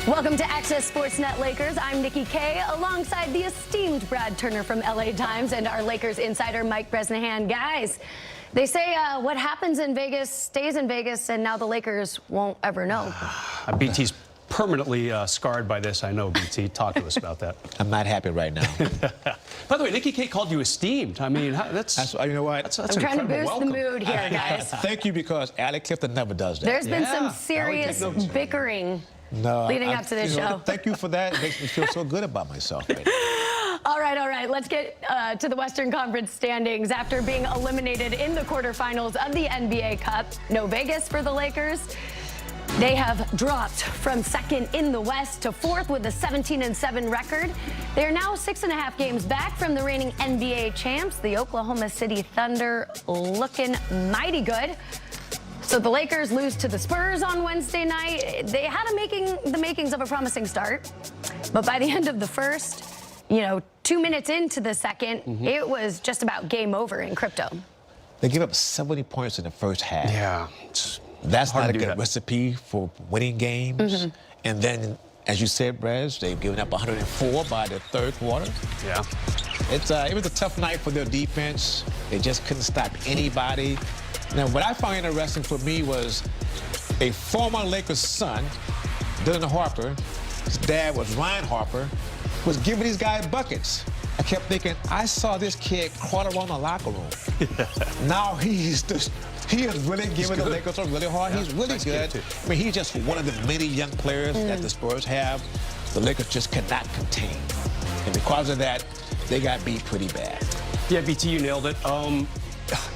Welcome to Access SportsNet Lakers. I'm Nikki Kay, alongside the esteemed Brad Turner from LA Times and our Lakers insider Mike Bresnahan. Guys, they say what happens in Vegas stays in Vegas, and now the Lakers won't ever know. BT's permanently scarred by this. I know, BT. Talk to us about that. I'm not happy right now. By the way, Nikki K called you esteemed. I mean, that's you know what? That's I'm trying to boost welcome. the mood here, guys. Thank you, because Alec Clifton never does that. There's been some serious bickering leading up to this show. Thank you for that. It makes me feel so good about myself right now. All right. Let's get to the Western Conference standings. After being eliminated in the quarterfinals of the NBA Cup, no Vegas for the Lakers. They have dropped from second in the West to fourth with a 17-7 record. They are now 6.5 games back from the reigning NBA champs, the Oklahoma City Thunder, looking mighty good. So the Lakers lose to the Spurs on Wednesday night. They had the makings of a promising start, but by the end of the first, 2 minutes into the second, it was just about game over in crypto. They give up 70 points in the first half. Yeah. That's not a good recipe for winning games. And then, as you said, Brez, they've given up 104 by the third quarter. Yeah. It was a tough night for their defense. They just couldn't stop anybody. Now, what I found interesting for me was a former Lakers son, Dylan Harper, his dad was Ryan Harper, was giving these guys buckets. I kept thinking, I saw this kid crawl around the locker room. Now he is really giving the Lakers a really hard. Yeah, he's really good. I mean, he's just one of the many young players that the Spurs have. The Lakers just cannot contain. And because of that, they got beat pretty bad. Yeah, BT, you nailed it.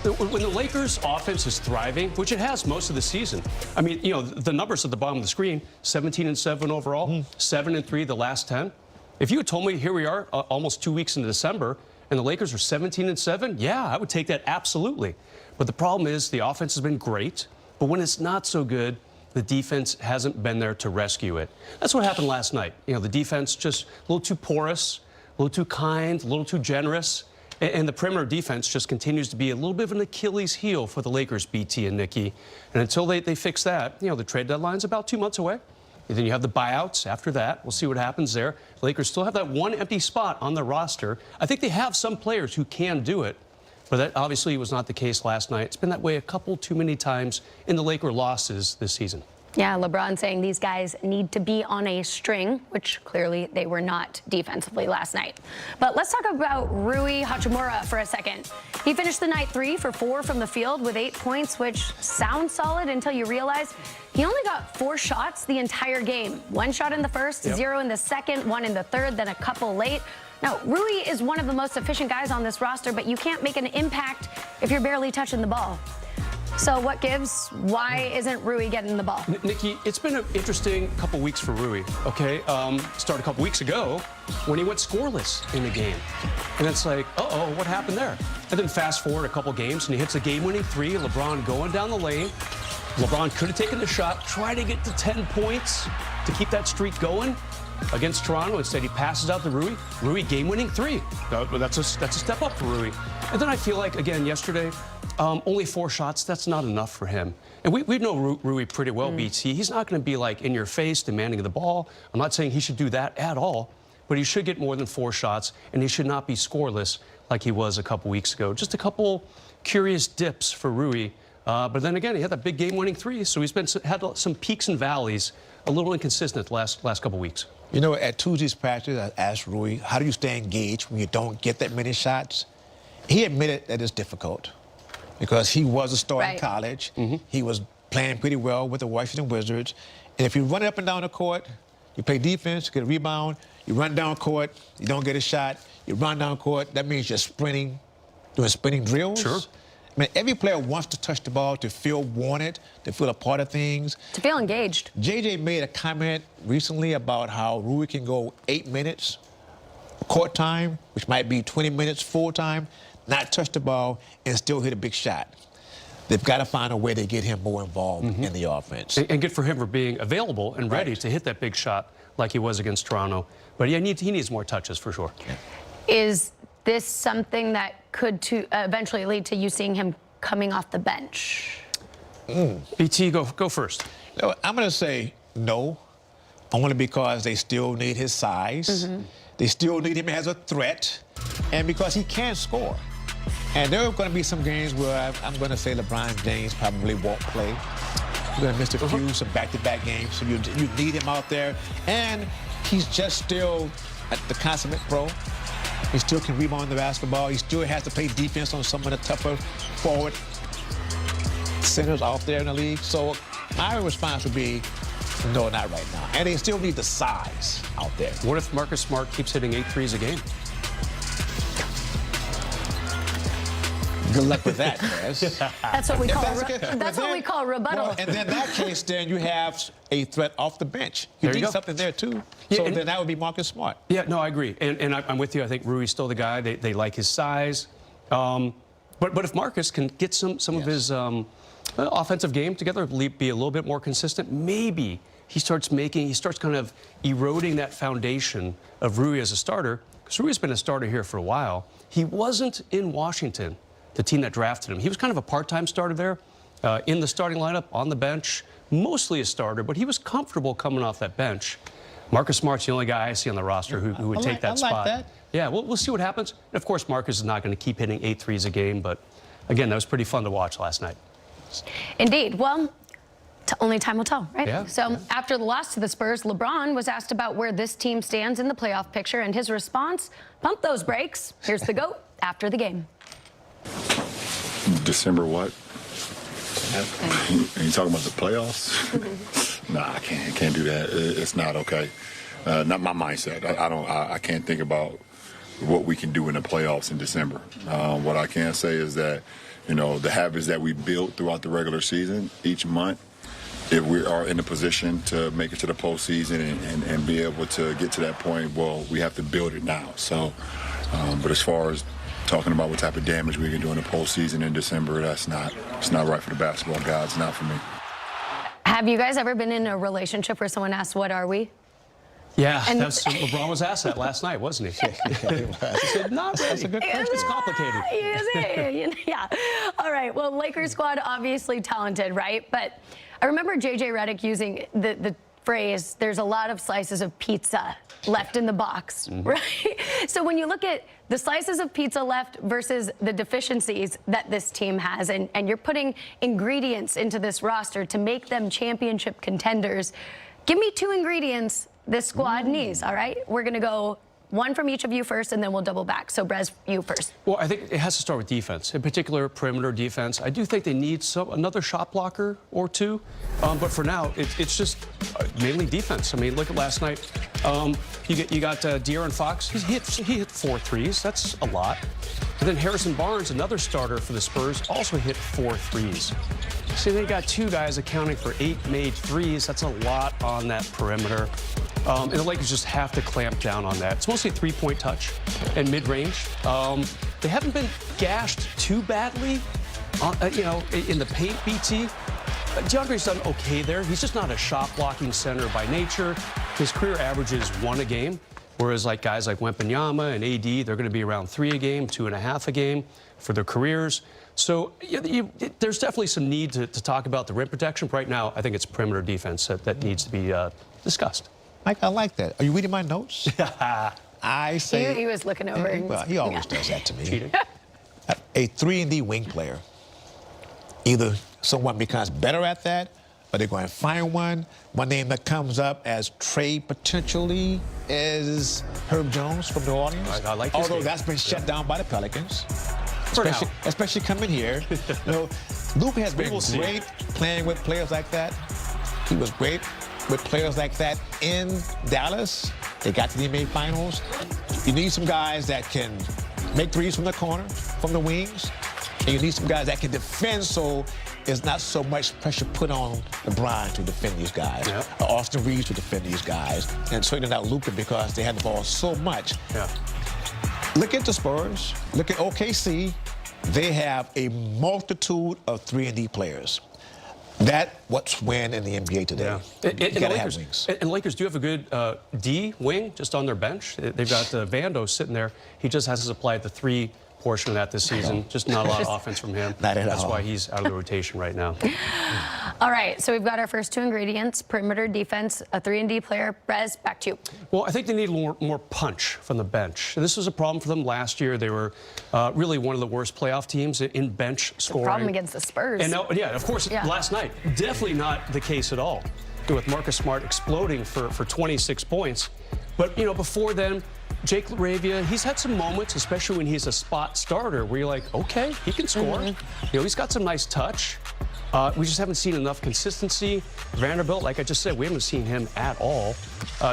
When the Lakers' offense is thriving, which it has most of the season, I mean, the numbers at the bottom of the screen, 17-7 overall, 7-3 the last 10. If you had told me here we are almost 2 weeks into December and the Lakers are 17-7, yeah, I would take that absolutely. But the problem is the offense has been great, but when it's not so good, the defense hasn't been there to rescue it. That's what happened last night. The defense just a little too porous, a little too kind, a little too generous. And the perimeter defense just continues to be a little bit of an Achilles heel for the Lakers, BT and Nikki. And until they fix that, the trade deadline's about 2 months away. And then you have the buyouts after that. We'll see what happens there. The Lakers still have that one empty spot on the roster. I think they have some players who can do it, but that obviously was not the case last night. It's been that way a couple too many times in the Laker losses this season. Yeah, LeBron saying these guys need to be on a string, which clearly they were not defensively last night. But let's talk about Rui Hachimura for a second. He finished the night 3 for 4 from the field with 8 points, which sounds solid until you realize he only got 4 shots the entire game. 1 shot in the first, 0 in the second, 1 in the third, then a couple late. Now, Rui is one of the most efficient guys on this roster, but you can't make an impact if you're barely touching the ball. So what gives? Why isn't Rui getting the ball? Nikki, it's been an interesting couple weeks for Rui, okay? Started a couple weeks ago when he went scoreless in the game. And it's like, uh-oh, what happened there? And then fast forward a couple games and he hits a game-winning 3, LeBron going down the lane. LeBron could have taken the shot, tried to get to 10 points to keep that streak going against Toronto. Instead, he passes out to Rui. Rui, game-winning 3. That's a step up for Rui. And then I feel like, again, yesterday, only 4 shots, that's not enough for him. And we know Rui pretty well, BT. He's not going to be, like, in your face demanding the ball. I'm not saying he should do that at all, but he should get more than 4 shots, and he should not be scoreless like he was a couple weeks ago. Just a couple curious dips for Rui. But then again, he had that big game-winning 3, so he's had some peaks and valleys, a little inconsistent the last couple weeks. At Tuesday's practice, I asked Rui, how do you stay engaged when you don't get that many shots? He admitted that it's difficult because he was a star in college. He was playing pretty well with the Washington Wizards. And if you run up and down the court, you play defense, get a rebound, you run down court, you don't get a shot, you run down court, that means you're sprinting, doing sprinting drills. Sure. I mean, every player wants to touch the ball, to feel wanted, to feel a part of things. To feel engaged. JJ made a comment recently about how Rui can go 8 minutes court time, which might be 20 minutes full time, not touch the ball, and still hit a big shot. They've got to find a way to get him more involved in the offense. And good for him for being available and ready to hit that big shot like he was against Toronto. But yeah, he needs more touches for sure. Yeah. Is this something that could eventually lead to you seeing him coming off the bench? BT, go first. I'm going to say no. only because they still need his size. They still need him as a threat, and because he can score. And there are going to be some games where I'm going to say LeBron James probably won't play. He's going to miss a few, some back-to-back games, so you need him out there. And he's just still the consummate pro. He still can rebound the basketball. He still has to play defense on some of the tougher forward centers out there in the league. So my response would be, no, not right now. And they still need the size out there. What if Marcus Smart keeps hitting 8 threes a game? Good luck with that, Chris. That's what we call that's what we call rebuttal. Well, and then in that case, then you have a threat off the bench. You need something there, too. Yeah, so then that would be Marcus Smart. Yeah, no, I agree. And I'm with you. I think Rui's still the guy. They like his size. But if Marcus can get some of his offensive game together, be a little bit more consistent, maybe he starts kind of eroding that foundation of Rui as a starter. Because Rui's been a starter here for a while. He wasn't in Washington, the team that drafted him. He was kind of a part-time starter there, in the starting lineup, on the bench, mostly a starter, but he was comfortable coming off that bench. Marcus Smart's the only guy I see on the roster who would take that spot. I like that. Yeah, we'll see what happens. And of course, Marcus is not going to keep hitting 8 threes a game, but again, that was pretty fun to watch last night. Indeed. Well, only time will tell, right? Yeah. So after the loss to the Spurs, LeBron was asked about where this team stands in the playoff picture, and his response, pump those brakes. Here's the GOAT after the game. December what? Are you talking about the playoffs? Nah, I can't do that. It's not okay. Not my mindset. I can't think about what we can do in the playoffs in December. What I can say is that, you know, the habits that we built throughout the regular season each month, if we are in a position to make it to the postseason and be able to get to that point, well, we have to build it now. So, but as far as talking about what type of damage we can do in the postseason in December, it's not right for the basketball gods, not for me. Have you guys ever been in a relationship where someone asked, what are we? Yeah, LeBron was asked that last night, wasn't he? He said, not really. That's a good question. It's complicated. Yeah. All right. Well, Lakers squad, obviously talented, right? But I remember J.J. Redick using the phrase, there's a lot of slices of pizza left in the box, right? So when you look at the slices of pizza left versus the deficiencies that this team has, and you're putting ingredients into this roster to make them championship contenders, give me 2 ingredients this squad needs, all right? We're going to go one from each of you first, and then we'll double back. So, Brez, you first. Well, I think it has to start with defense, in particular perimeter defense. I do think they need another shot blocker or 2, but for now, it's just mainly defense. I mean, look at last night. You got De'Aaron Fox. He hit 4 threes. That's a lot. And then Harrison Barnes, another starter for the Spurs, also hit 4 threes. So they got 2 guys accounting for 8 made threes. That's a lot on that perimeter. And the Lakers just have to clamp down on that. It's mostly three-point touch and mid-range. They haven't been gashed too badly, in the paint, BT. DeAndre's done okay there. He's just not a shot-blocking center by nature. His career average is 1 a game, whereas like guys like Wembanyama and AD, they're going to be around 3 a game, 2.5 a game for their careers. So there's definitely some need to talk about the rim protection. Right now, I think it's perimeter defense that needs to be discussed. Mike, I like that. Are you reading my notes? I say... He was looking over. Well, he always does that to me. Cheating. A 3-and-D wing player. Either someone becomes better at that, or they're going to find one. One name that comes up as trade potentially is Herb Jones from New Orleans. I like this Although game. that's been shut down by the Pelicans. For now. Especially coming here. Luka has been great playing with players like that. He was great with players like that in Dallas. They got to the NBA Finals. You need some guys that can make threes from the corner, from the wings. And you need some guys that can defend, so there's not so much pressure put on LeBron to defend these guys, or Austin Reeves to defend these guys, and certainly not Luka because they had the ball so much. Yeah. Look at the Spurs. Look at OKC. They have a multitude of 3-and-D players. That's what's win in the NBA today. Yeah. You gotta have wings. And Lakers do have a good D wing just on their bench. They've got Vando sitting there. He just hasn't supplied the 3 portion of that this season. Just not a lot of offense from him. Not at That's all. why he's out of the rotation right now. All right, so we've got our first two ingredients: perimeter defense, a 3-and-D player. Brez, back to you. Well, I think they need more punch from the bench. This was a problem for them last year. They were really one of the worst playoff teams in bench scoring. Problem against the Spurs. And now, yeah, of course, last night, definitely not the case at all. With Marcus Smart exploding for 26 points. But, you know, before then, Jake LaRavia, he's had some moments, especially when he's a spot starter, where you're like, okay, he can score. You know, he's got some nice touch. We just haven't seen enough consistency. Vanderbilt, like I just said, we haven't seen him at all.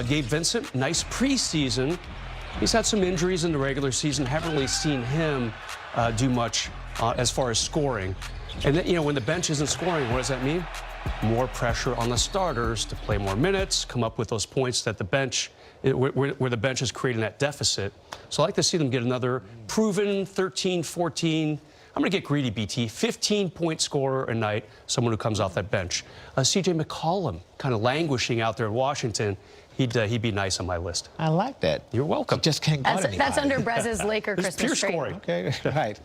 Gabe Vincent, nice preseason. He's had some injuries in the regular season. Haven't really seen him do much as far as scoring. And then, you know, when the bench isn't scoring, what does that mean? More pressure on the starters to play more minutes, come up with those points that the bench, where the bench is creating that deficit. So I like to see them get another proven 13, 14. I'm going to get greedy, BT. 15-point scorer a night, someone who comes off that bench. C.J. McCollum, kind of languishing out there in Washington. He'd be nice on my list. I like that. You're welcome. You just can't guard anybody. That's under Brez's Laker It's Christmas pure tree. scoring. Okay, right.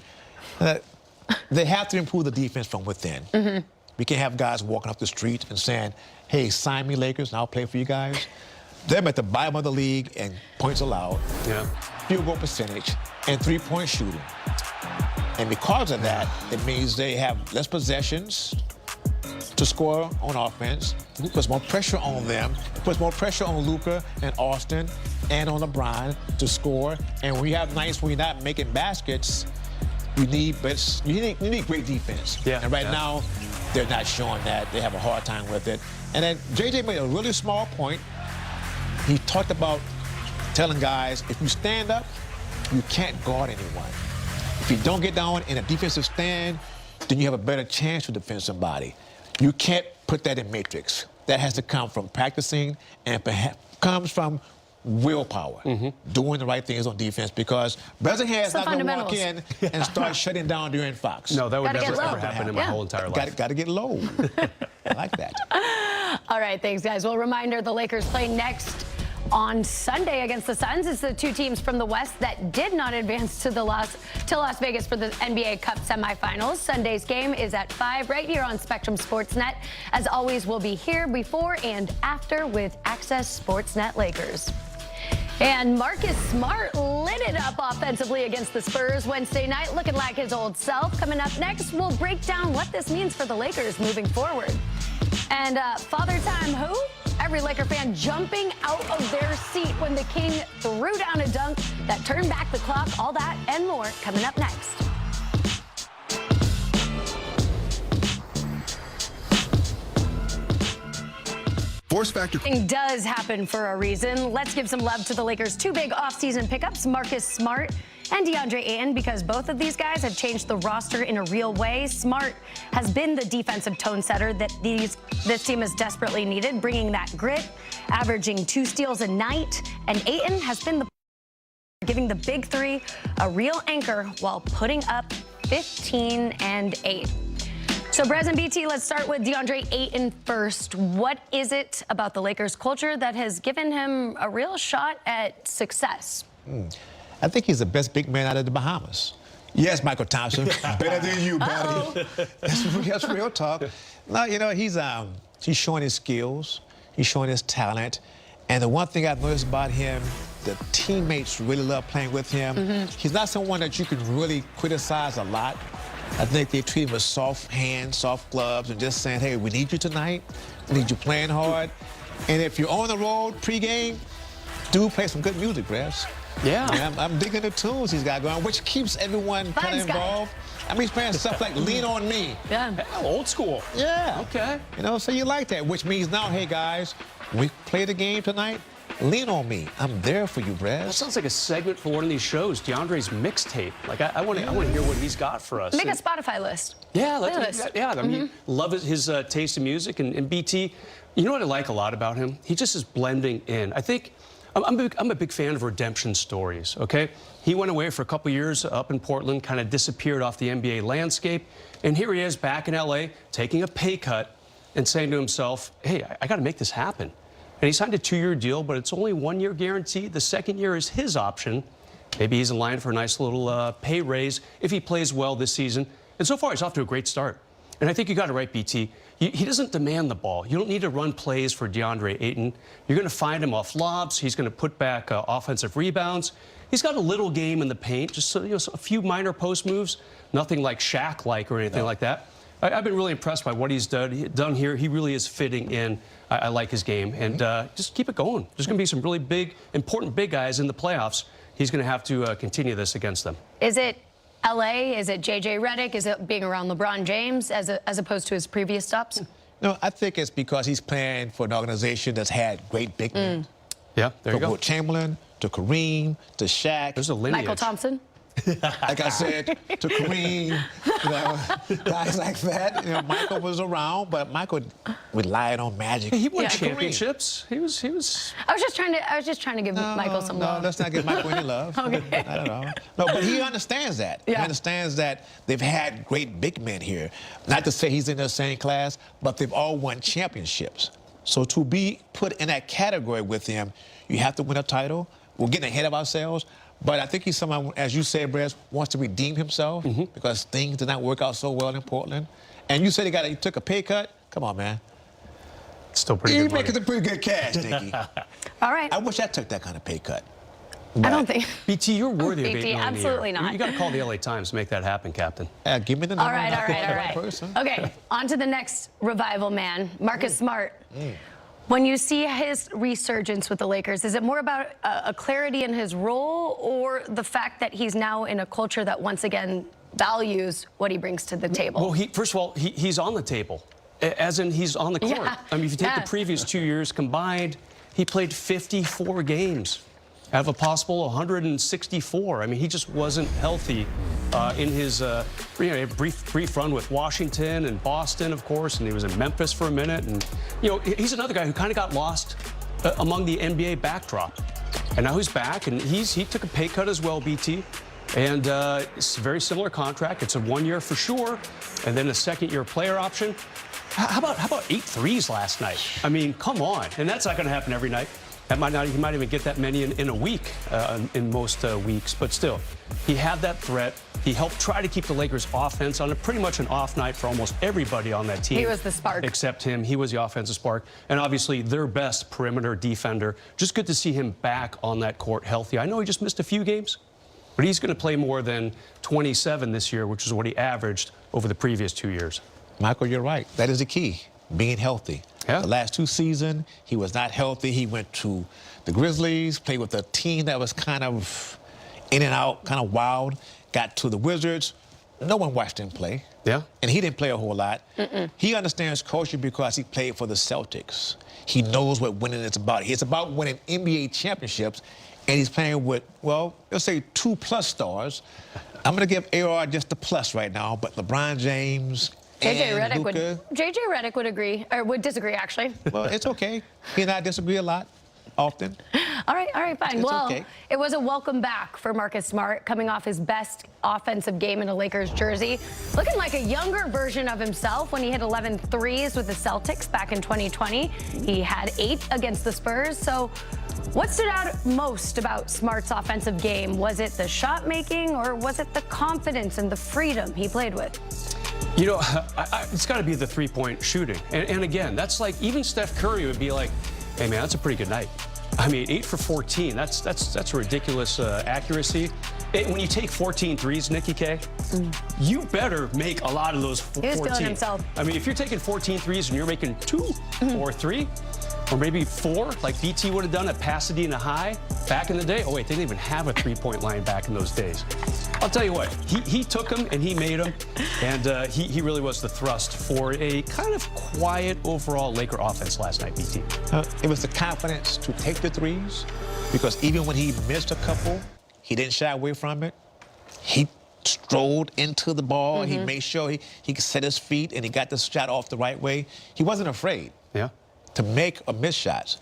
They have to improve the defense from within. We can't have guys walking up the street and saying, hey, sign me, Lakers, and I'll play for you guys. They're at the bottom of the league in points allowed, field goal percentage, and three-point shooting. And because of that, it means they have less possessions to score on offense. It puts more pressure on them. It puts more pressure on Luka and Austin and on LeBron to score. And when you have nights where you're not making baskets, you need great defense. Yeah, and right now, they're not showing that. They have a hard time with it. And then JJ made a really small point. He talked about telling guys, if you stand up, you can't guard anyone. If you don't get down in a defensive stand, then you have a better chance to defend somebody. You can't put that in matrix. That has to come from practicing and perhaps comes from willpower, doing the right things on defense, because Bressingham is not going to walk in and start shutting down during Fox. No, that would Gotta never get ever low. happen in my whole entire life. Got to get low. I like that. All right, thanks, guys. Well, reminder, the Lakers play next on Sunday against the Suns. It's the two teams from the West that did not advance to Las Vegas for the NBA Cup semifinals. Sunday's game is at 5 right here on Spectrum SportsNet. As always, we'll be here before and after with Access SportsNet Lakers. And Marcus Smart lit it up offensively against the Spurs Wednesday night, looking like his old self. Coming up next, we'll break down what this means for the Lakers moving forward. And Father Time who? Every Laker fan jumping out of their seat when the King threw down a dunk that turned back the clock. All that and more coming up next. Force Factor Does happen for a reason. Let's give some love to the Lakers' two big offseason pickups, Marcus Smart and Deandre Ayton, because both of these guys have changed the roster in a real way. Smart has been the defensive tone setter that this team has desperately needed, bringing that grit, averaging 2 steals a night. And Ayton has been giving the big three a real anchor while putting up 15 and 8. So, Brez and BT, let's start with Deandre Ayton first. What is it about the Lakers culture that has given him a real shot at success? I think he's the best big man out of the Bahamas. Yes, Michael Thompson. Better than you, buddy. That's real talk. No, you know, he's showing his skills. He's showing his talent. And the one thing I've noticed about him, the teammates really love playing with him. He's not someone that you can really criticize a lot. I think they treat him with soft hands, soft gloves, and just saying, hey, we need you tonight. We need you playing hard. And if you're on the road pregame, do play some good music, Brez. Yeah. I'm digging the tunes he's got going, which keeps everyone kind of involved. I mean, he's playing stuff like Lean On Me. Yeah. Old school. Yeah. Okay. You know, so you like that, which means now, hey, guys, we play the game tonight. Lean on me. I'm there for you, Brez. That sounds like a segment for one of these shows, DeAndre's mixtape. Like, I want to hear what he's got for us. Make a Spotify list. Yeah, Playlist. I mean, love his taste in music. And BT, you know what I like a lot about him? He just is blending in. I think I'm a big fan of redemption stories, okay? He went away for a couple years up in Portland, kind of disappeared off the NBA landscape. And here he is back in LA, taking a pay cut and saying to himself, hey, I got to make this happen. And he signed a 2-year deal, but it's only 1 year guaranteed. The second year is his option. Maybe he's in line for a nice little pay raise if he plays well this season. And so far, he's off to a great start. And I think you got it right, BT. He doesn't demand the ball. You don't need to run plays for Deandre Ayton. You're going to find him off lobs. He's going to put back offensive rebounds. He's got a little game in the paint, just a few minor post moves, nothing like Shaq-like or anything like that. I've been really impressed by what he's done here. He really is fitting in. I like his game. And just keep it going. There's going to be some really big, important big guys in the playoffs. He's going to have to continue this against them. Is it LA? Is it JJ Redick? Is it being around LeBron James as opposed to his previous stops? No, I think it's because he's playing for an organization that's had great big men. Yeah, there you go. From Chamberlain to Kareem to Shaq. There's a lineage. Michael Thompson? Like I said, to Kareem, guys like that. Michael was around, but Michael relied on magic. He won championships. He was. I was just trying to give Michael some love. No, let's not give Michael any love. Okay. Not at all. No, but he understands that. Yeah. He understands that they've had great big men here. Not to say he's in the same class, but they've all won championships. So to be put in that category with him, you have to win a title. We're getting ahead of ourselves. But I think he's someone, as you said, Brez, wants to redeem himself because things did not work out so well in Portland. And you said he took a pay cut. Come on, man. Still pretty good He's money. making some pretty good cash, Nicky. All right. I wish I took that kind of pay cut. I don't think. BT, you're worthy of $8 BT, million a year. absolutely not. You got to call the LA Times to make that happen, Captain. Give me the number. All right, all right, all right. Person. Okay, on to the next revival man, Marcus Smart. When you see his resurgence with the Lakers, is it more about a clarity in his role or the fact that he's now in a culture that once again values what he brings to the table? Well, first of all, he's on the table, as in he's on the court. Yeah. I mean, if you take the previous 2 years combined, he played 54 games out of a possible 164. I mean, he just wasn't healthy in his brief run with Washington and Boston, of course, and he was in Memphis for a minute. And, he's another guy who kind of got lost among the NBA backdrop. And now he's back, and he took a pay cut as well, BT. And it's a very similar contract. It's a 1 year for sure, and then a second-year player option. How about 8 threes last night? I mean, come on. And that's not going to happen every night. He might even get that many in a week in most weeks. But still, he had that threat. He helped try to keep the Lakers' offense on pretty much an off night for almost everybody on that team. He was the spark. Except him. He was the offensive spark. And obviously, their best perimeter defender. Just good to see him back on that court healthy. I know he just missed a few games, but he's going to play more than 27 this year, which is what he averaged over the previous 2 years. Michael, you're right. That is the key, being healthy. Yeah. The last 2 seasons, he was not healthy. He went to the Grizzlies, played with a team that was kind of in and out, kind of wild, got to the Wizards. No one watched him play. Yeah. And he didn't play a whole lot. He understands culture because he played for the Celtics. He knows what winning is about. It's about winning NBA championships, and he's playing with, well, let's say 2+ stars. I'm going to give AR just the plus right now, but LeBron James JJ Redick would agree, or would disagree, actually. Well, it's okay. He and I disagree a lot, often. All right, fine. It's well, okay. It was a welcome back for Marcus Smart, coming off his best offensive game in a Lakers jersey. Looking like a younger version of himself when he hit 11 threes with the Celtics back in 2020. He had 8 against the Spurs. So what stood out most about Smart's offensive game? Was it the shot making, or was it the confidence and the freedom he played with? It's got to be the three-point shooting. And again, that's like, even Steph Curry would be like, hey, man, that's a pretty good night. I mean, 8 for 14, that's a ridiculous accuracy. When you take 14 threes, Nikki K, you better make a lot of those 14. He was feeling himself. I mean, if you're taking 14 threes and you're making 2 or 3, or maybe 4, like BT would have done at Pasadena High back in the day. Oh, wait, they didn't even have a three-point line back in those days. I'll tell you what, he took them and he made them, and he really was the thrust for a kind of quiet overall Laker offense last night, BT. It was the confidence to take the threes, because even when he missed a couple, he didn't shy away from it. He strolled into the ball. He made sure he could set his feet, and he got the shot off the right way. He wasn't afraid to make or miss shots.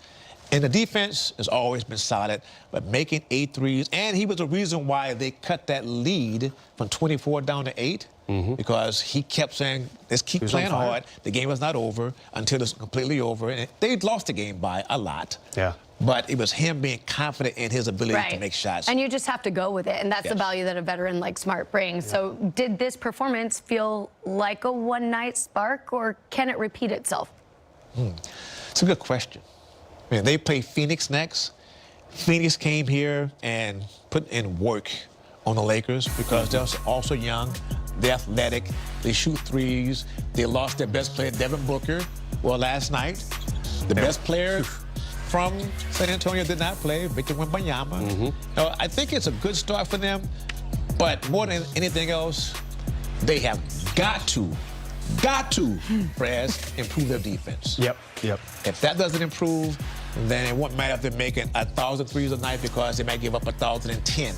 And the defense has always been solid, but making 8 threes, and he was the reason why they cut that lead from 24 down to 8, because he kept saying, let's keep playing hard. The game is not over until it's completely over. And they lost the game by a lot. Yeah. but it was him being confident in his ability to make shots. And you just have to go with it, and that's the Yes. value that a veteran like Smart brings. So did this performance feel like a one-night spark, or can it repeat itself? It's a good question. I mean, they play Phoenix next. Phoenix came here and put in work on the Lakers because they're also young, they're athletic, they shoot threes. They lost their best player, Devin Booker, well, last night. The best player from San Antonio did not play, Victor Wembanyama. So I think it's a good start for them, but more than anything else, they have got to, Prez, improve their defense. Yep. If that doesn't improve, then it won't matter if they're making 1,000 threes a night because they might give up 1,010.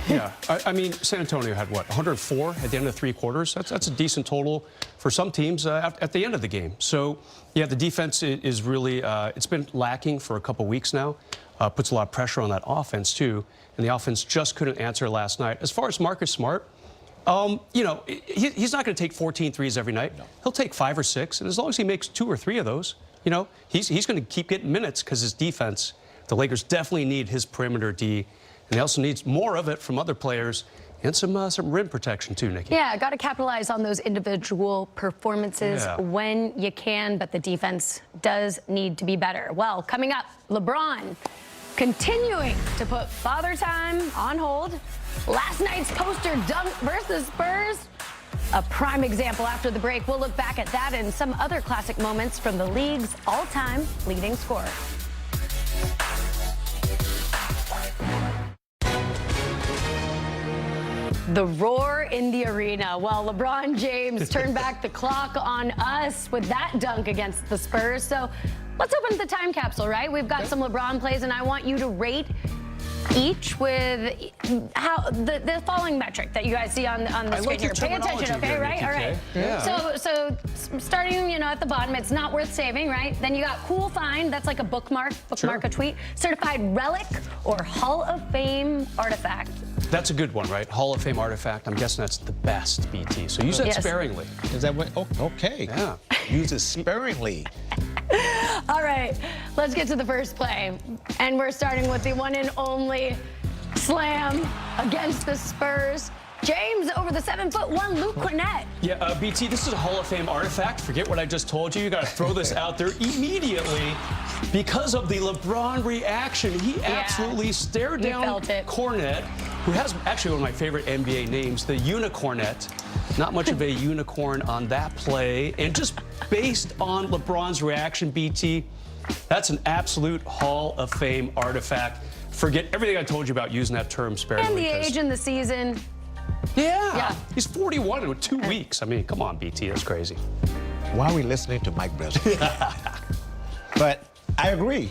Yeah, I mean, San Antonio had, what, 104 at the end of 3 quarters? That's a decent total for some teams at the end of the game. So, yeah, the defense is really, it's been lacking for a couple weeks now. Puts a lot of pressure on that offense, too. And the offense just couldn't answer last night. As far as Marcus Smart, you know, he's not going to take 14 threes every night. No. He'll take 5 or 6, and as long as he makes 2 or 3 of those, you know, he's going to keep getting minutes because his defense, the Lakers definitely need his perimeter D, and he also needs more of it from other players and some rim protection too, Nikki. Yeah, got to capitalize on those individual performances when you can, but the defense does need to be better. Well, coming up, LeBron continuing to put Father Time on hold. Last night's poster dunk versus Spurs. A prime example after the break. We'll look back at that and some other classic moments from the league's all-time leading scorer. The roar in the arena. Well, LeBron James turned back the clock on us with that dunk against the Spurs. So let's open the time capsule, right? We've got some LeBron plays, and I want you to rate each with how the following metric that you guys see on the screen here. Pay attention, okay? Right? All right. Yeah. So starting, you know, at the bottom, it's not worth saving, right? Then you got cool find, that's like a bookmark a tweet. Certified relic or Hall of Fame artifact. That's a good one, right? Hall of Fame artifact. I'm guessing that's the best, BT. So use that sparingly. Is that what? Oh, okay. Yeah. Use it sparingly. All right, let's get to the first play. And we're starting with the one and only slam against the Spurs. James over the 7'1" Luke Cornett. Yeah, BT, this is a Hall of Fame artifact. Forget what I just told you. You got to throw this out there immediately because of the LeBron reaction. He absolutely stared down Cornett, who has actually one of my favorite NBA names, the Unicornet. Not much of a unicorn on that play. And just based on LeBron's reaction, BT, that's an absolute Hall of Fame artifact. Forget everything I told you about using that term sparingly. And the age in the season. Yeah. He's 41 in 2 weeks. I mean, come on, BT, that's crazy. Why are we listening to Mike Breslin? But I agree.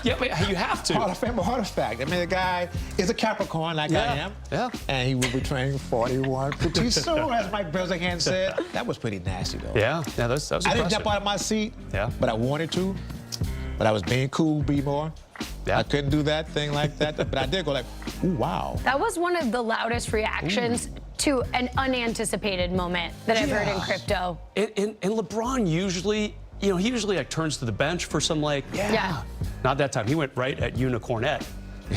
Yeah, but you have to. Hall of Fame artifact. I mean, the guy is a Capricorn like I am. Yeah. And he will be turning 41 pretty soon, as Mike Breslin said. That was pretty nasty, though. Yeah, that was impressive. I didn't jump out of my seat, but I wanted to. But I was being cool, B-more. Yeah. I couldn't do that thing like that, but I did go like, ooh, wow. That was one of the loudest reactions to an unanticipated moment that I've heard in crypto. And LeBron usually, you know, he usually like turns to the bench for some like, Not that time. He went right at Unicornet.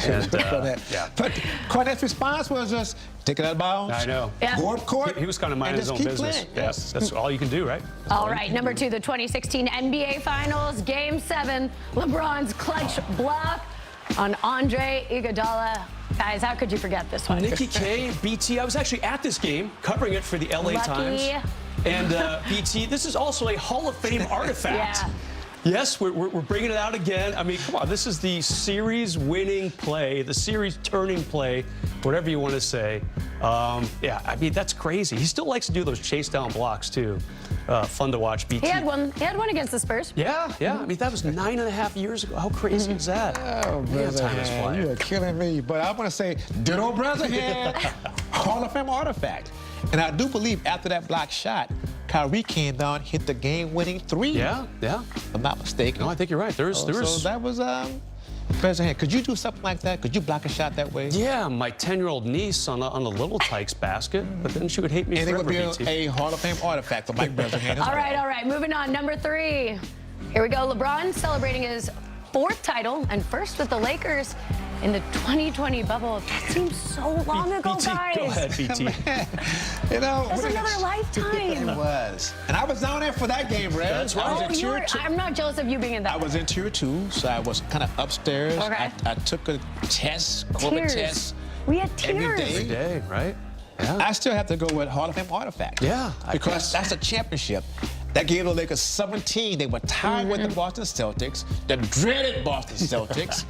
And, But Cornett's response was just take it out of bounds. I know. Go up court. He was kind of minding his own business. Yes, that's all you can do, right? All right, number 2, the 2016 NBA Finals, Game 7. LeBron's clutch block on Andre Iguodala. Guys, how could you forget this one? Nikki K, BT. I was actually at this game covering it for the LA Times. And BT, this is also a Hall of Fame artifact. Yes, we're bringing it out again. I mean, come on, this is the series-winning play, the series-turning play, whatever you want to say. Yeah, I mean, that's crazy. He still likes to do those chase-down blocks, too. Fun to watch, BT. He had one against the Spurs. Yeah. I mean, that was 9.5 years ago. How crazy is that? Oh, Breslin, you are killing me. But I want to say, ditto Breslin, Hall of Fame artifact. And I do believe after that block shot, Kyrie came down, hit the game-winning 3. Yeah. If I'm not mistaken. No, I think you're right. There is. So that was President. Could you do something like that? Could you block a shot that way? Yeah, my 10-year-old niece on a Little Tykes basket, but then she would hate me forever. And it would be a Hall of Fame artifact for Mike President. All right. Moving on. Number 3. Here we go. LeBron celebrating his fourth title and first with the Lakers in the 2020 bubble. That seems so long ago, BT, guys. go ahead, BT. You know, That's another lifetime. It was. And I was down there for that game, Red. That's right. I was Oh, in tier two. I'm not jealous of you being in that. I was in tier 2, so I was kind of upstairs. Okay. I took a test, COVID Tears. test. We had every tears. day. Every day, right? Yeah. I still have to go with Hall of Fame artifact. Yeah, I Because guess. that's a championship. That gave the Lakers 17. They were tied with the Boston Celtics, the dreaded Boston Celtics.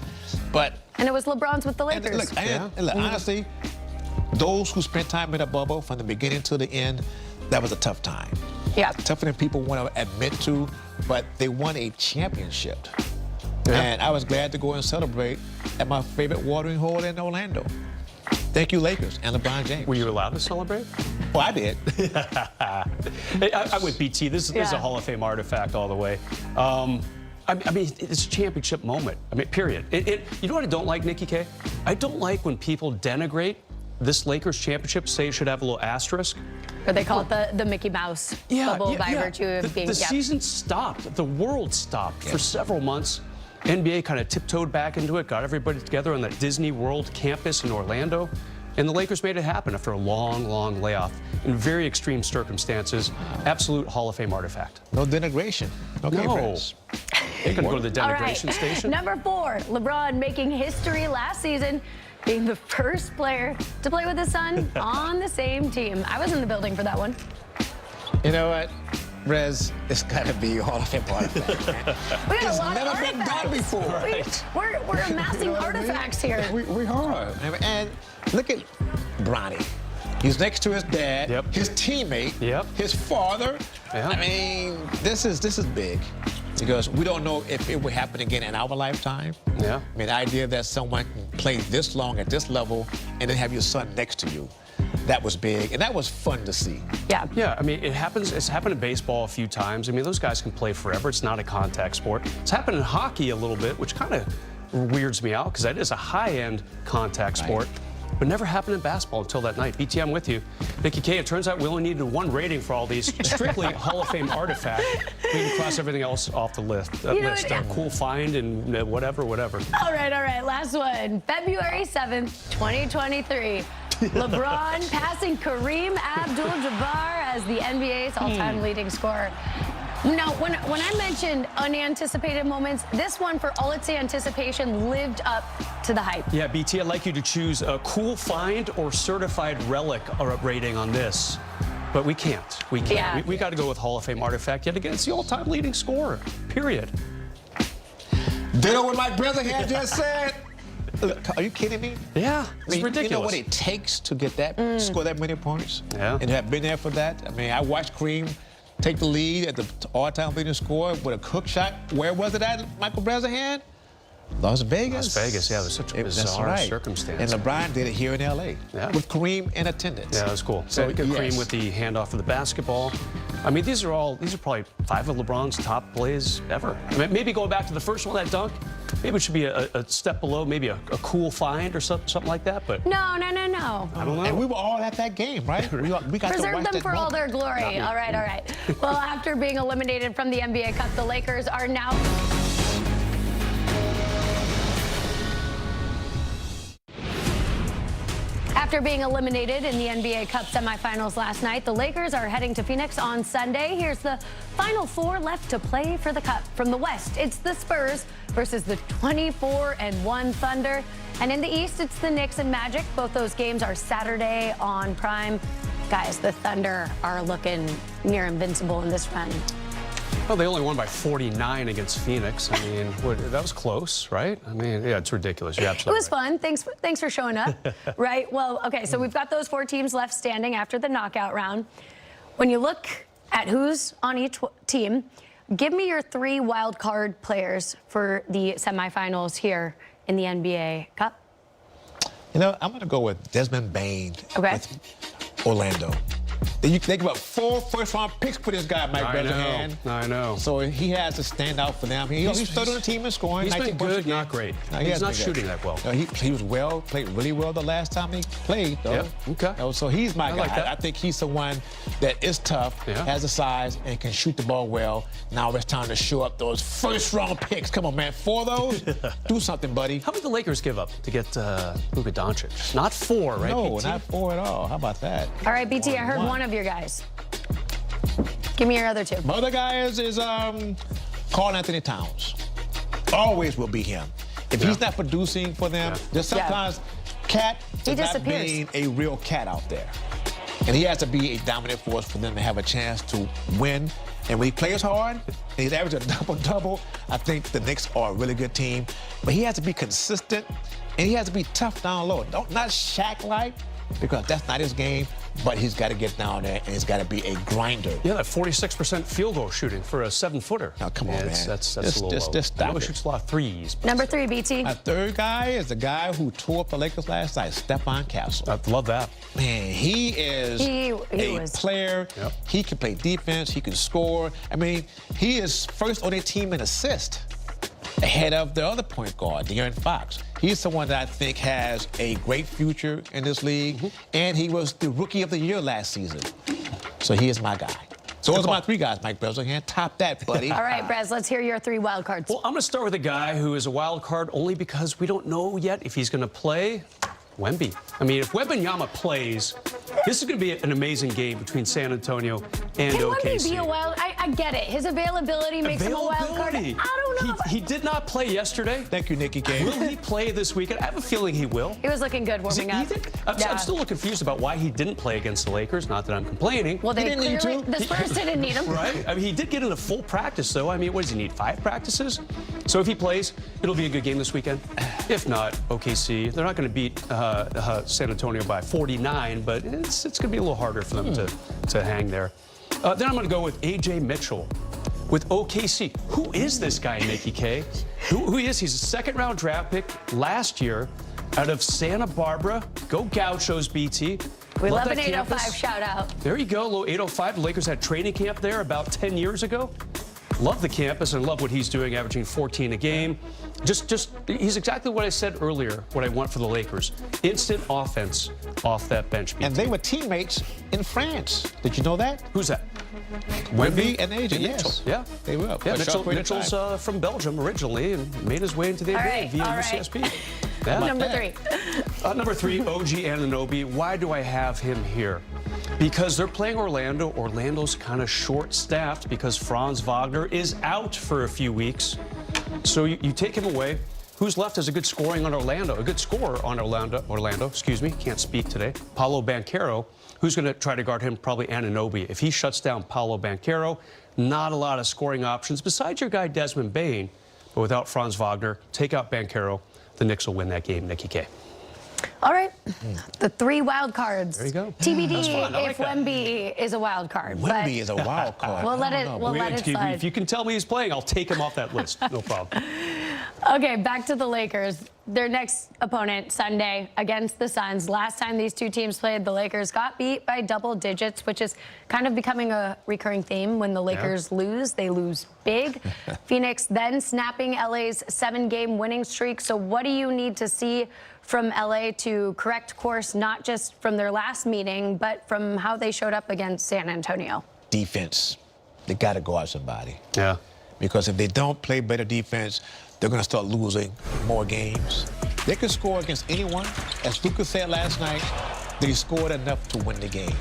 But And it was LeBron's with the and Lakers. look, and look, honestly, those who spent time in a bubble from the beginning to the end, that was a tough time. Yeah. Tougher than people want to admit to, but they won a championship. Yeah. And I was glad to go and celebrate at my favorite watering hole in Orlando. Thank you, Lakers and LeBron James. Were you allowed to celebrate? Well, I did. Hey, I'm with BT. This is a Hall of Fame artifact all the way. I mean, it's a championship moment. I mean, period. You know what I don't like, Nikki K? I don't like when people denigrate this Lakers championship, say it should have a little asterisk. Or they call it the Mickey Mouse bubble by virtue of being. The season stopped. The world stopped for several months. NBA kind of tiptoed back into it, got everybody together on that Disney World campus in Orlando. And the Lakers made it happen after a long, long layoff in very extreme circumstances. Absolute Hall of Fame artifact. No denigration. Okay, No. Prince. You're going to go to the All denigration right. station? Number 4, LeBron making history last season, being the first player to play with his son on the same team. I was in the building for that one. You know what, Rez? It's got to be Hall of Fame artifact, man. We got It's a lot never of been artifacts. done before. We're amassing artifacts here. We hard. And look at Bronny. He's next to his dad, his teammate, his father. Yeah. I mean, this is big. Because we don't know if it will happen again in our lifetime. Yeah. I mean, the idea that someone can play this long at this level and then have your son next to you, that was big, and that was fun to see. Yeah. Yeah, I mean, it happens. It's happened in baseball a few times. I mean, those guys can play forever. It's not a contact sport. It's happened in hockey a little bit, which kind of weirds me out because that is a high-end contact sport. But never happened in basketball until that night. BT, I'm with you. Nikki K, it turns out we only needed one rating for all these strictly Hall of Fame artifact. We can cross everything else off the list. Cool find and whatever. All right. Last one. February 7th, 2023. LeBron passing Kareem Abdul-Jabbar as the NBA's all-time leading scorer. Now, when I mentioned unanticipated moments, this one, for all its anticipation, lived up to the hype. Yeah, BT, I'd like you to choose a cool find or certified relic rating on this. But we can't. We can't. Yeah. We got to go with Hall of Fame artifact. Yet again, it's the all-time leading scorer, period. Ditto what my brother had just said. Look, are you kidding me? Yeah, it's ridiculous. You know what it takes to get that, score that many points? Yeah. And have been there for that? I mean, I watched Kareem take the lead at the all-time leading score with a hook shot. Where was it at, Michael Brazzahan? Las Vegas. Las Vegas, yeah, it was such a bizarre circumstance. And LeBron did it here in L.A. with Kareem in attendance. Yeah, that was cool. So, So Kareem with the handoff for the basketball. I mean, these are probably 5 of LeBron's top plays ever. I mean, maybe going back to the first one, that dunk, maybe it should be a step below, maybe a cool find or something like that. But No. I don't know. And we were all at that game, right? We got to Preserve watch them that for all moment. their glory. All right. Well, after being eliminated from the NBA Cup, the Lakers are now... After being eliminated in the NBA Cup semifinals last night, the Lakers are heading to Phoenix on Sunday. Here's the final 4 left to play for the Cup. From the West, it's the Spurs versus the 24-1 Thunder. And in the East, it's the Knicks and Magic. Both those games are Saturday on Prime. Guys, the Thunder are looking near invincible in this run. Well, they only won by 49 against Phoenix. I mean, that was close, right? I mean, yeah, it's ridiculous. You're absolutely It was fun. Thanks for showing up. Right? Well, okay, so we've got those 4 teams left standing after the knockout round. When you look at who's on each team, give me your 3 wild card players for the semifinals here in the NBA Cup. You know, I'm going to go with Desmond Bain with Orlando. They give up 4 first-round picks for this guy, Mike Bresnahan. I know. So he has to stand out for them. He's third on the team in scoring. He's been good, not great. No, he's not shooting that well. No, he was well, played really well the last time he played, though. Yep. Okay. No, so he's my guy. like that. I think he's the one that is tough, has the size, and can shoot the ball well. Now it's time to show up those first-round picks. Come on, man. 4 of those? Do something, buddy. How many did the Lakers give up to get Luka Doncic? Not 4, right? No, BT? not 4 at all. How about that? All right, BT, I heard one of your guys. Give me your other 2. My other guy is Karl Anthony Towns. Always will be him. If he's not producing for them, there's sometimes Cat is not being a real cat out there. And he has to be a dominant force for them to have a chance to win. And when he plays hard, and he's averaging a double-double, I think the Knicks are a really good team. But he has to be consistent, and he has to be tough down low. Not Shaq-like, because that's not his game, but he's got to get down there, and he's got to be a grinder. Yeah, that 46% field goal shooting for a 7-footer. Now, come on, man. That's a little low. Just stop it. Shoots a lot of threes. Number 3, BT. My third guy is the guy who tore up the Lakers last night, Stephon Castle. I love that. Man, he is a player. Yep. He can play defense. He can score. I mean, he is first on their team in assist, ahead of the other point guard, De'Aaron Fox. He's someone that I think has a great future in this league, and he was the Rookie of the Year last season. So he is my guy. So those are my 3 guys, Mike Bresnahan. Top that, buddy. All right, Brez, let's hear your 3 wild cards. Well, I'm going to start with a guy who is a wild card only because we don't know yet if he's going to play. Wemby. I mean, if Wembanyama plays, this is going to be an amazing game between San Antonio and OKC. Can Wemby be a wild? I get it. His availability makes him a wild card. I don't know. He did not play yesterday. Thank you, Nikki K. Will he play this weekend? I have a feeling he will. He was looking good warming up. I'm still a little confused about why he didn't play against the Lakers. Not that I'm complaining. Well, they clearly, the Spurs didn't need him. Right? I mean, he did get in a full practice, though. I mean, what does he need, 5 practices? So if he plays, it'll be a good game this weekend. If not, OKC, they're not going to beat San Antonio by 49, but it's going to be a little harder for them to hang there. Then I'm going to go with A.J. Mitchell with OKC. Who is this guy, Nikki K? Who he is? He's a 2nd-round draft pick last year out of Santa Barbara. Go Gauchos, BT. We love an 805 shout-out. There you go, little 805. The Lakers had training camp there about 10 years ago. Love the campus and love what he's doing, averaging 14 a game. He's exactly what I said earlier, what I want for the Lakers. Instant offense off that bench. BT. And they were teammates in France. Did you know that? Who's that? Wemby and AJ, yes. Yeah. They were. Yeah, Mitchell's from Belgium originally and made his way into the NBA via UCSB. Yeah. Number 3. Number 3, OG Anunoby. Why do I have him here? Because they're playing Orlando. Orlando's kind of short-staffed because Franz Wagner is out for a few weeks. So you take him away. Who's left as a good scorer on Orlando, excuse me, can't speak today. Paolo Banchero, who's going to try to guard him, probably Anunoby. If he shuts down Paolo Banchero, not a lot of scoring options besides your guy Desmond Bane. But without Franz Wagner, take out Banchero, the Knicks will win that game, Nikki K. All right, the 3 wild cards. There you go. TBD if Wemby is a wild card. Wemby is a wild card. We'll let it slide. If you can tell me he's playing, I'll take him off that list. No problem. Okay, back to the Lakers. Their next opponent Sunday against the Suns. Last time these 2 teams played, the Lakers got beat by double digits, which is kind of becoming a recurring theme. When the Lakers lose, they lose big. Phoenix then snapping LA's 7-game winning streak. So what do you need to see from LA to correct course, not just from their last meeting, but from how they showed up against San Antonio? Defense. They got to go out somebody. Yeah. Because if they don't play better defense, they're going to start losing more games. They can score against anyone. As Luka said last night, they scored enough to win the game.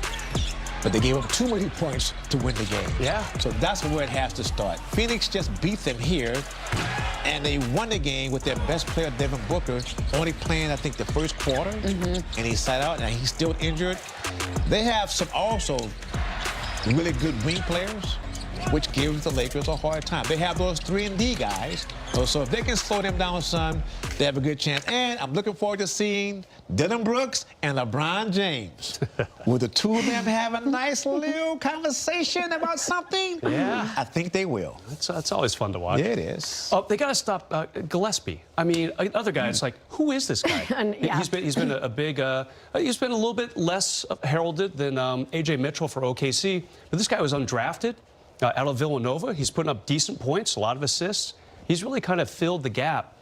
But they gave up too many points to win the game. Yeah. So that's where it has to start. Phoenix just beat them here, and they won the game with their best player, Devin Booker, only playing, I think, the first quarter, and he sat out, and he's still injured. They have some also really good wing players. which gives the Lakers a hard time. They have those 3-and-D guys, so if they can slow them down some, they have a good chance. And I'm looking forward to seeing Dylan Brooks and LeBron James. Will the two of them have a nice little conversation about something? Yeah. I think they will. That's always fun to watch. Yeah, it is. Oh, they got to stop Gillespie. I mean, other guys like, who is this guy? Yeah. He's been a big, he's been a little bit less heralded than A.J. Mitchell for OKC, but this guy was undrafted out of Villanova. He's putting up decent points, a lot of assists. He's really kind of filled the gap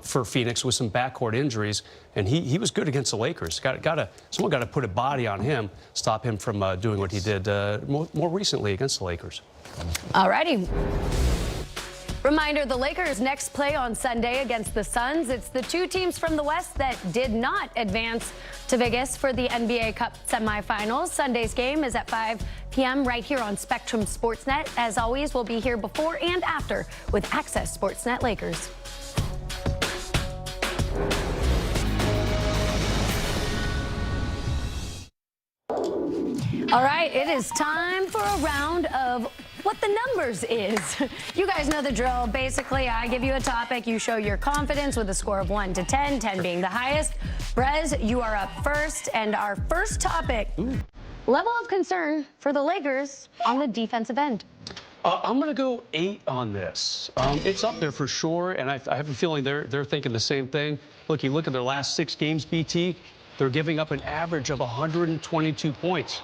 for Phoenix with some backcourt injuries, and he was good against the Lakers. Someone got to put a body on him, stop him from doing what he did more recently against the Lakers. All righty. Reminder, the Lakers next play on Sunday against the Suns. It's the two teams from the West that did not advance to Vegas for the NBA Cup semifinals. Sunday's game is at 5 p.m. right here on Spectrum SportsNet. As always, we'll be here before and after with Access SportsNet Lakers. All right, it is time for a round of what the numbers is. You guys know the drill. Basically, I give you a topic. You show your confidence with a score of 1 to 10, 10 being the highest. Brez, you are up first. And our first topic, level of concern for the Lakers on the defensive end. I'm going to go 8 on this. It's up there for sure, and I have a feeling they're thinking the same thing. Look, you look at their last 6 games, BT, they're giving up an average of 122 points.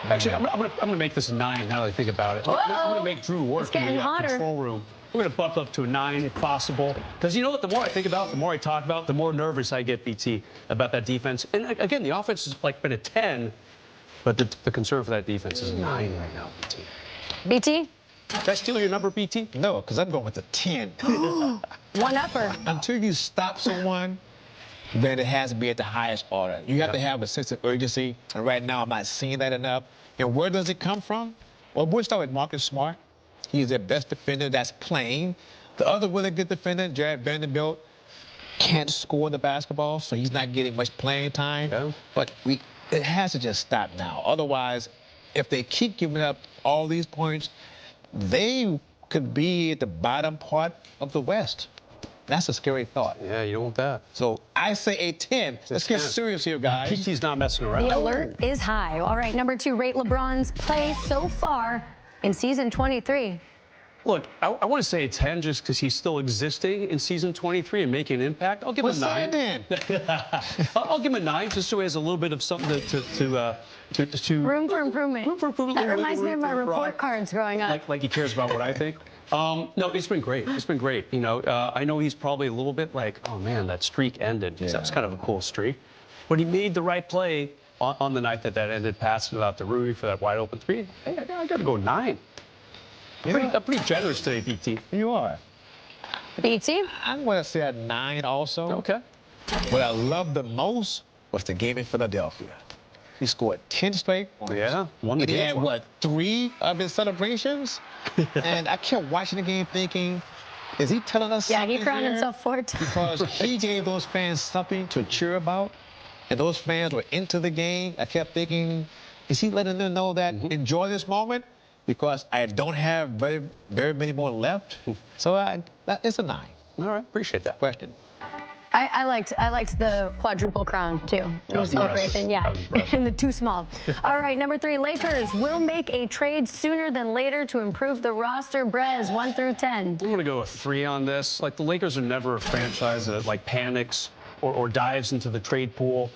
Actually, I'm gonna make this a 9 now that I think about it. I'm gonna make Drew work in the control room. We're gonna bump up to a 9 if possible. Because you know what? The more I think about it, the more I talk about it, the more nervous I get, BT, about that defense. And again, the offense has like been a 10, but the concern for that defense is a 9 right now, BT. BT? Did I steal your number, BT? No, because I'm going with a 10. One upper. Until you stop someone, then it has to be at the highest order. You have to have a sense of urgency, and right now I'm not seeing that enough. And where does it come from? Well, we'll start with Marcus Smart. He's their best defender that's playing. The other really good defender, Jared Vanderbilt, can't score the basketball, so he's not getting much playing time. Yeah. But it has to just stop now. Otherwise, if they keep giving up all these points, they could be at the bottom part of the West. That's a scary thought. Yeah, you don't want that. So I say a 10. Let's get serious here, guys. PT's not messing around. The alert is high. All right, number 2, rate LeBron's play so far in season 23. Look, I want to say a 10 just because he's still existing in season 23 and making an impact. I'll give him a 9. Then? I'll give him a 9 just so he has a little bit of something to Room for improvement. Room for improvement. That reminds me of my report cards growing up. Like he cares about what I think. No, it's been great. It's been great. You know, I know he's probably a little bit like, oh man, that streak ended. Yeah. That was kind of a cool streak. But he made the right play on the night that ended, passing it out to Rui for that wide open 3. Hey, I got to go 9. Yeah. I'm pretty generous today, BT. You are. BT? I'm going to say a 9 also. Okay. What I loved the most was the game in Philadelphia. He scored 10 straight points. Yeah, won the And he game. had, what, 3 of his celebrations? And I kept watching the game thinking, is he telling us something Yeah, he crowned here? himself 4 times. Because he gave those fans something to cheer about, and those fans were into the game. I kept thinking, is he letting them know that enjoy this moment? Because I don't have very many more left. So it's a 9. All right, appreciate that. Question. I liked the quadruple crown too. It was celebration, yeah. And the too small. All right, number 3, Lakers will make a trade sooner than later to improve the roster. Brez, 1 through 10. I'm going to go with 3 on this. Like, the Lakers are never a franchise that, like, panics or dives into the trade pool.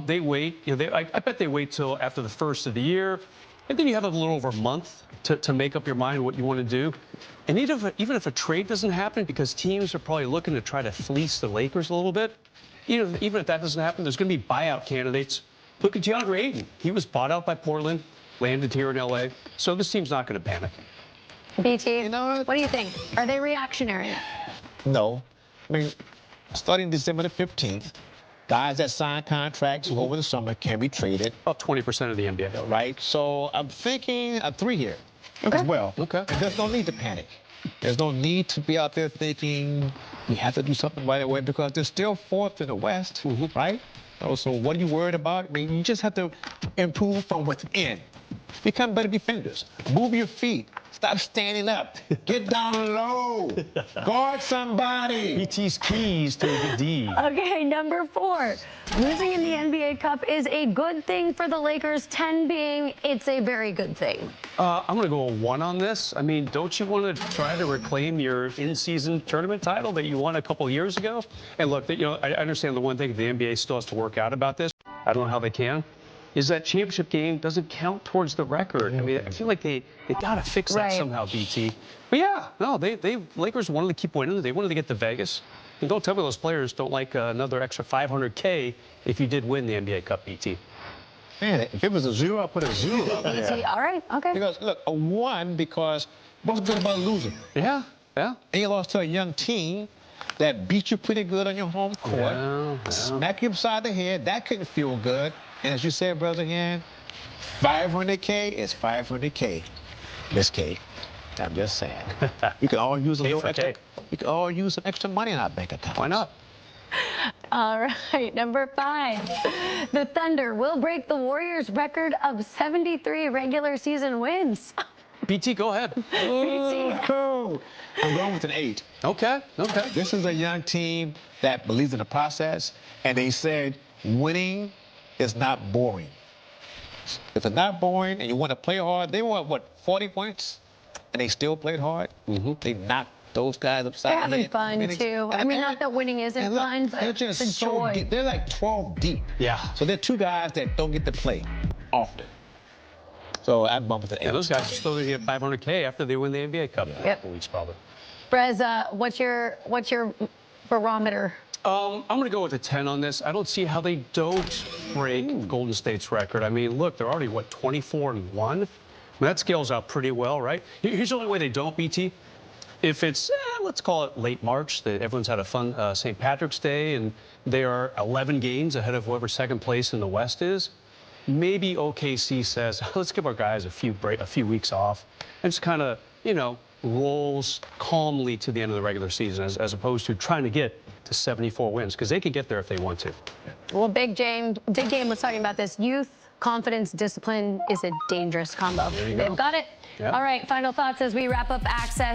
They wait. You know, I bet they wait till after the first of the year. And then you have a little over a month to make up your mind what you want to do. And even if a trade doesn't happen, because teams are probably looking to try to fleece the Lakers a little bit, even if that doesn't happen, there's going to be buyout candidates. Look at Deandre Ayton. He was bought out by Portland, landed here in L.A., so this team's not going to panic. BT, You know what do you think? Are they reactionary? No. I mean, starting December the 15th, guys that sign contracts over the summer can be traded. About 20% of the NBA. Right? So I'm thinking a 3 here as well. Okay. And there's no need to panic. There's no need to be out there thinking we have to do something right away because they're still 4th in the West, right? So what are you worried about? I mean, you just have to improve from within. Become better defenders. Move your feet. Stop standing up. Get down low. Guard somebody. BT's keys to a good D. Okay, number 4. Losing in the NBA Cup is a good thing for the Lakers, 10 being it's a very good thing. I'm going to go a 1 on this. I mean, don't you want to try to reclaim your in-season tournament title that you won a couple years ago? And look, you know, I understand the one thing the NBA still has to work out about this. I don't know how they can. Is that championship game doesn't count towards the record. I mean, I feel like they got to fix that somehow, BT. But yeah, no, Lakers wanted to keep winning. They wanted to get to Vegas. And don't tell me those players don't like another extra $500K if you did win the NBA Cup, BT. Man, if it was a 0, I'd put a 0 up there. All right, okay. Because, look, a 1 because what's good about losing? Yeah, yeah. And you lost to a young team that beat you pretty good on your home court. Yeah. Smack you upside the head. That couldn't feel good. And as you said, brother, again, 500K is 500K. Miss K. I'm just saying. We could all use a little extra. We could all use some extra money in our bank account. Why not? All right, number 5. The Thunder will break the Warriors' record of 73 regular season wins. BT, go ahead. Cool. I'm going with an 8. Okay. This is a young team that believes in the process, and they said winning is not boring. If it's not boring and you want to play hard, they want, what, 40 points? And they still played hard. They knocked those guys upside They're the head. having fun, too. I mean, not that winning isn't fun, but they're just it's a so joy. deep. They're like 12 deep. Yeah. So they're 2 guys that don't get to play often. So I'm bumping with an 8. Yeah, those guys are still going to get $500K after they win the NBA Cup. Yep. Probably. Brez, what's your barometer? I'm going to go with a 10 on this. I don't see how they don't break Golden State's record. I mean, look, they're already, what, 24-1? I mean, that scales out pretty well, right? Here's the only way they don't, BT. If it's, let's call it late March, that everyone's had a fun St. Patrick's Day, and they are 11 games ahead of whoever second place in the West is, maybe OKC says, let's give our guys a few weeks off, and just kind of, you know, rolls calmly to the end of the regular season as opposed to trying to get to 74 wins, because they could get there if they want to. Well, Big Game was talking about this. Youth, confidence, discipline is a dangerous combo. They've got it. Yeah. All right, final thoughts as we wrap up Access.